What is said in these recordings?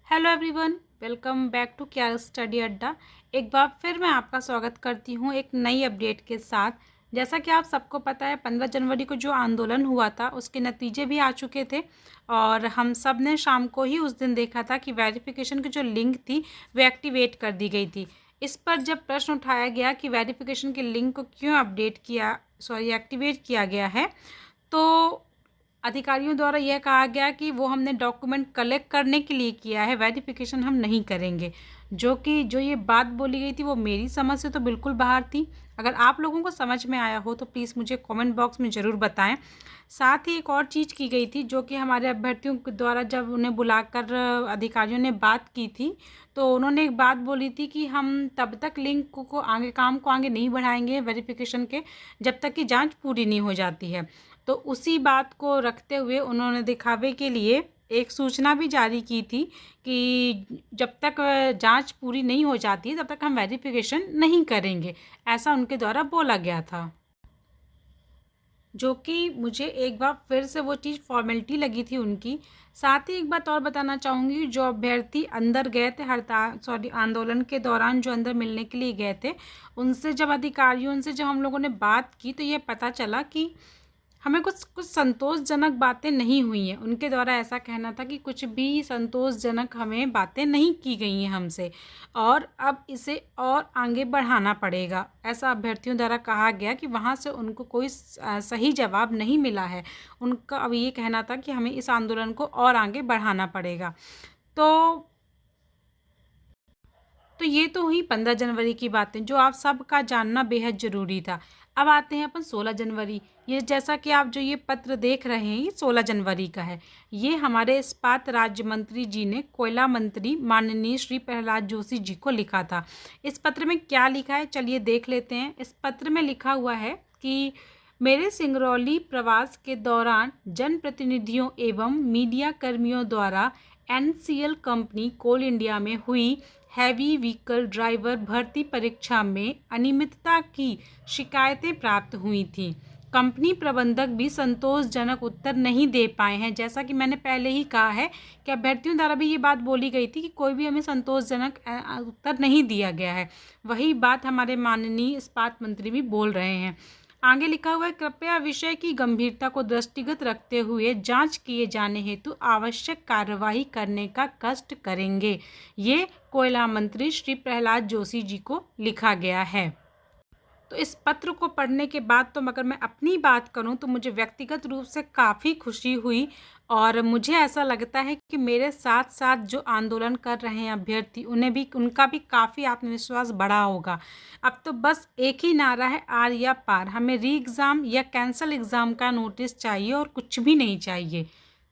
Hello everyone, welcome back to career study Adda. एक बार फिर मैं आपका स्वागत करती हूँ एक नई अपडेट के साथ। जैसा कि आप सबको पता है, 15 जनवरी को जो आंदोलन हुआ था उसके नतीजे भी आ चुके थे और हम सब ने शाम को ही उस दिन देखा था कि वेरिफिकेशन की जो लिंक थी वो एक्टिवेट कर दी गई थी। इस पर जब प्रश्न उठाया गया कि वेरिफिकेशन की लिंक को क्यों एक्टिवेट किया गया है, तो अधिकारियों द्वारा यह कहा गया कि वो हमने डॉक्यूमेंट कलेक्ट करने के लिए किया है, वेरिफिकेशन हम नहीं करेंगे। जो ये बात बोली गई थी वो मेरी समझ से तो बिल्कुल बाहर थी। अगर आप लोगों को समझ में आया हो तो प्लीज़ मुझे कमेंट बॉक्स में ज़रूर बताएं। साथ ही एक और चीज़ की गई थी जो कि हमारे अभ्यर्थियों के द्वारा जब उन्हें बुलाकर अधिकारियों ने बात की थी, तो उन्होंने एक बात बोली थी कि हम तब तक लिंक को आगे काम को आगे नहीं बढ़ाएंगे वेरिफिकेशन के, जब तक कि जांच पूरी नहीं हो जाती है। तो उसी बात को रखते हुए उन्होंने दिखावे के लिए एक सूचना भी जारी की थी कि जब तक जांच पूरी नहीं हो जाती तब तक हम वेरिफिकेशन नहीं करेंगे, ऐसा उनके द्वारा बोला गया था। जो कि मुझे एक बार फिर से वो चीज़ फॉर्मेलिटी लगी थी उनकी। साथ ही एक बात और बताना चाहूँगी, जो अभ्यर्थी अंदर गए थे आंदोलन के दौरान जो अंदर मिलने के लिए गए थे, उनसे जब अधिकारियों से जब हम लोगों ने बात की तो ये पता चला कि हमें कुछ कुछ संतोषजनक बातें नहीं हुई हैं। उनके द्वारा ऐसा कहना था कि कुछ भी संतोषजनक हमें बातें नहीं की गई हैं हमसे, और अब इसे और आगे बढ़ाना पड़ेगा। ऐसा अभ्यर्थियों द्वारा कहा गया कि वहाँ से उनको कोई सही जवाब नहीं मिला है। उनका अब ये कहना था कि हमें इस आंदोलन को और आगे बढ़ाना पड़ेगा। तो ये तो हुई 15 जनवरी की बातें जो आप सबका जानना बेहद ज़रूरी था। अब आते हैं अपन 16 जनवरी। ये जैसा कि आप जो ये पत्र देख रहे हैं ये 16 जनवरी का है। ये हमारे इस्पात राज्य मंत्री जी ने कोयला मंत्री माननीय श्री प्रहलाद जोशी जी को लिखा था। इस पत्र में क्या लिखा है चलिए देख लेते हैं। इस पत्र में लिखा हुआ है कि मेरे सिंगरौली प्रवास के दौरान जनप्रतिनिधियों एवं मीडिया कर्मियों द्वारा एनसीएल कंपनी कोल इंडिया में हुई हैवी व्हीकल ड्राइवर भर्ती परीक्षा में अनियमितता की शिकायतें प्राप्त हुई थीं। कंपनी प्रबंधक भी संतोषजनक उत्तर नहीं दे पाए हैं। जैसा कि मैंने पहले ही कहा है कि अभ्यर्थियों द्वारा भी ये बात बोली गई थी कि कोई भी हमें संतोषजनक उत्तर नहीं दिया गया है। वही बात हमारे माननीय इस्पात मंत्री भी बोल रहे हैं। आगे लिखा हुआ है, कृपया विषय की गंभीरता को दृष्टिगत रखते हुए जांच किए जाने हेतु आवश्यक कार्यवाही करने का कष्ट करेंगे। ये कोयला मंत्री श्री प्रहलाद जोशी जी को लिखा गया है। तो इस पत्र को पढ़ने के बाद तो अगर मैं अपनी बात करूं तो मुझे व्यक्तिगत रूप से काफ़ी खुशी हुई, और मुझे ऐसा लगता है कि मेरे साथ साथ जो आंदोलन कर रहे हैं अभ्यर्थी उनका भी काफ़ी आत्मविश्वास बढ़ा होगा। अब तो बस एक ही नारा है, आर या पार। हमें री एग्ज़ाम या कैंसल एग्ज़ाम का नोटिस चाहिए और कुछ भी नहीं चाहिए।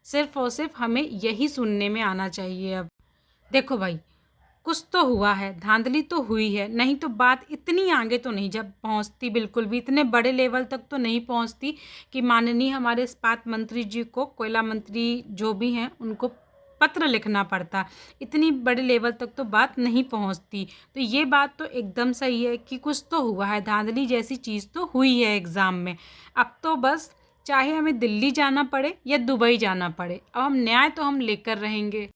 सिर्फ़ और सिर्फ हमें यही सुनने में आना चाहिए। अब देखो भाई, कुछ तो हुआ है, धांधली तो हुई है, नहीं तो बात इतनी आगे तो नहीं जब पहुंचती, बिल्कुल भी इतने बड़े लेवल तक तो नहीं पहुंचती कि माननीय हमारे इस्पात मंत्री जी को, कोयला मंत्री जो भी हैं, उनको पत्र लिखना पड़ता। इतनी बड़े लेवल तक तो बात नहीं पहुंचती। तो ये बात तो एकदम सही है कि कुछ तो हुआ है, धांधली जैसी चीज़ तो हुई है एग्ज़ाम में। अब तो बस चाहे हमें दिल्ली जाना पड़े या दुबई जाना पड़े, अब हम न्याय तो हम लेकर रहेंगे।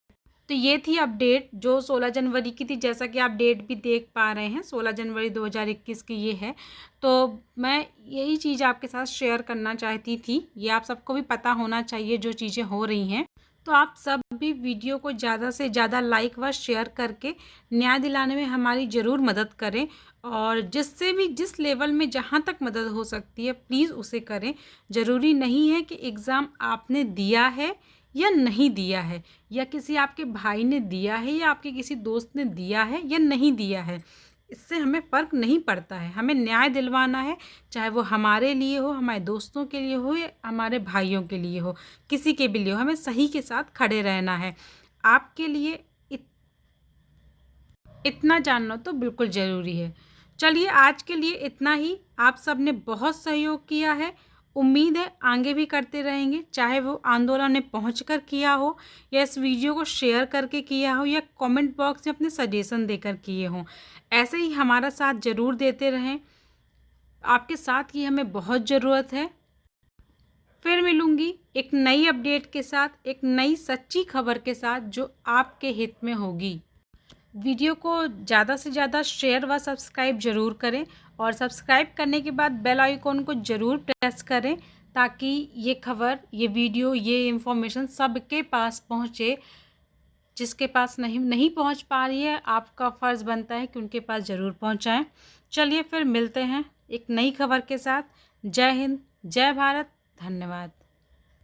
तो ये थी अपडेट जो 16 जनवरी की थी। जैसा कि आप डेट भी देख पा रहे हैं, 16 जनवरी 2021 की ये है। तो मैं यही चीज़ आपके साथ शेयर करना चाहती थी। ये आप सबको भी पता होना चाहिए जो चीज़ें हो रही हैं। तो आप सब भी वीडियो को ज़्यादा से ज़्यादा लाइक व शेयर करके न्याय दिलाने में हमारी ज़रूर मदद करें, और जिससे भी जिस लेवल में जहाँ तक मदद हो सकती है प्लीज़ उसे करें। ज़रूरी नहीं है कि एग्ज़ाम आपने दिया है या नहीं दिया है, या किसी आपके भाई ने दिया है या आपके किसी दोस्त ने दिया है या नहीं दिया है, इससे हमें फ़र्क नहीं पड़ता है। हमें न्याय दिलवाना है, चाहे वो हमारे लिए हो, हमारे दोस्तों के लिए हो या हमारे भाइयों के लिए हो, किसी के भी लिए हो। हमें सही के साथ खड़े रहना है। आपके लिए इतना जानना तो बिल्कुल ज़रूरी है। चलिए आज के लिए इतना ही। आप सब ने बहुत सहयोग किया है, उम्मीद है आगे भी करते रहेंगे, चाहे वो आंदोलन में पहुंचकर किया हो या इस वीडियो को शेयर करके किया हो या कमेंट बॉक्स में अपने सजेशन देकर किए हों। ऐसे ही हमारा साथ ज़रूर देते रहें। आपके साथ की हमें बहुत ज़रूरत है। फिर मिलूंगी एक नई अपडेट के साथ, एक नई सच्ची खबर के साथ जो आपके हित में होगी। वीडियो को ज़्यादा से ज़्यादा शेयर व सब्सक्राइब ज़रूर करें और सब्सक्राइब करने के बाद बेल आइकॉन को ज़रूर प्रेस करें ताकि ये खबर, ये वीडियो, ये इन्फॉर्मेशन सबके पास पहुँचे। जिसके पास नहीं पहुँच पा रही है, आपका फ़र्ज़ बनता है कि उनके पास ज़रूर पहुँचाएँ। चलिए फिर मिलते हैं एक नई खबर के साथ। जय हिंद, जय भारत, धन्यवाद।